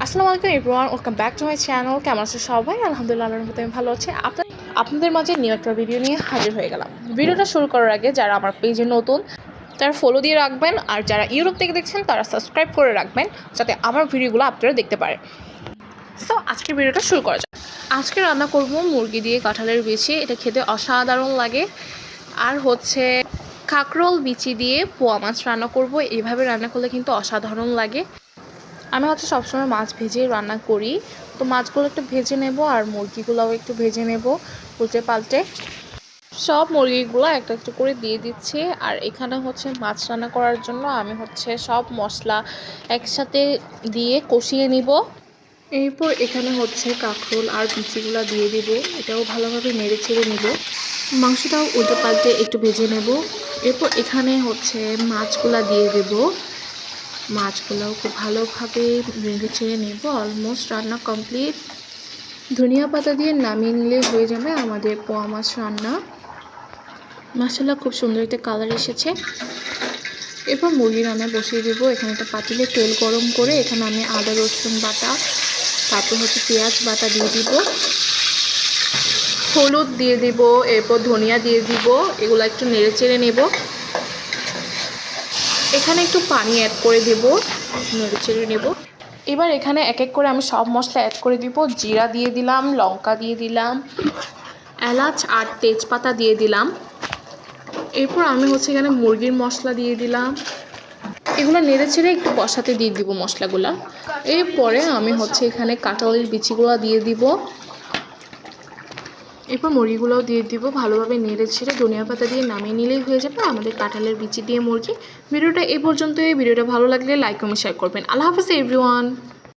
আসসালামু আলাইকুম everyone, welcome back to my channel. কেমন আছে সবাই? আলহামদুলিল্লাহ, আল্লাহর রহমতে আমি ভালো আছি। আপনাদের মাঝে নিউ একটা ভিডিও নিয়ে হাজির হয়ে গেলাম। ভিডিওটা শুরু করার আগে যারা আমার পেজে নতুন তারা ফলো দিয়ে রাখবেন, আর যারা ইউরোপ থেকে দেখছেন তারা সাবস্ক্রাইব করে রাখবেন, যাতে আমার ভিডিওগুলো আপনারা দেখতে পারেন। সো আজকের ভিডিওটা শুরু করা যাক। আজকে রান্না করব মুরগি দিয়ে কাঁঠালের বিচি। এটা খেতে অসাধারণ লাগে। আর হচ্ছে কাঁকরোল বিচি দিয়ে পোয়া মাছ রান্না করব। এইভাবে রান্না করলে কিন্তু অসাধারণ লাগে। আমি হচ্ছে সবসময় মাছ ভেজেই রান্না করি। তো মাছগুলো একটু ভেজে নেব আর মুরগিগুলোও একটু ভেজে নেব উল্টে পাল্টে। সব মুরগিগুলো একটা একটু করে দিয়ে দিচ্ছি। আর এখানে হচ্ছে মাছ রান্না করার জন্য আমি হচ্ছে সব মশলা একসাথে দিয়ে কষিয়ে নিব। এরপর এখানে হচ্ছে কাঁকরোল আর বিচিগুলো দিয়ে দিব। এটাও ভালোভাবে নেড়ে চেড়ে নিব। মাংসটাও উল্টে পাল্টে একটু ভেজে নেব। এরপর এখানে হচ্ছে মাছগুলা দিয়ে দেব। মাছগুলোও খুব ভালোভাবে নেড়ে চেড়ে নেব। অলমোস্ট রান্না কমপ্লিট। ধনিয়া পাতা দিয়ে নামিয়ে নিলে হয়ে যাবে আমাদের পোয়া মাছ রান্না। মাশাআল্লাহ, খুব সুন্দর একটা কালার এসেছে। এরপর মুরগি রান্না বসিয়ে দেবো। এখানে একটা পাতিলে তেল গরম করে এখানে আমি আদা রসুন বাটা, তারপর হচ্ছে পেঁয়াজ বাটা দিয়ে দিব, হলুদ দিয়ে দিব, এরপর ধনিয়া দিয়ে দিব। এগুলো একটু নেড়ে চেড়ে নেব। এখানে একটু পানি অ্যাড করে দেব, নেড়ে চেড়ে নেব। এবার এখানে এক এক করে আমি সব মশলা অ্যাড করে দিব। জিরা দিয়ে দিলাম, লঙ্কা দিয়ে দিলাম, এলাচ আর তেজপাতা দিয়ে দিলাম। এরপর আমি হচ্ছে এখানে মুরগির মশলা দিয়ে দিলাম। এগুলো নেড়ে চেড়ে একটু কষাতে দিয়ে দিব মশলাগুলো। এরপরে আমি হচ্ছে এখানে কাঁঠালের বিচিগুলো দিয়ে দিব। এরপর মুরগিগুলোও দিয়ে দিব। ভালোভাবে নেড়ে ছেড়ে ধনিয়া পাতা দিয়ে নামিয়ে নিলেই হয়ে যাবে আমাদের কাঁঠালের বিচি দিয়ে মুরগি। ভিডিওটা এই পর্যন্তই। ভিডিওটা ভালো লাগলে লাইক কমেন্ট শেয়ার করবেন। আল্লাহ হাফেজ এভরিওয়ান।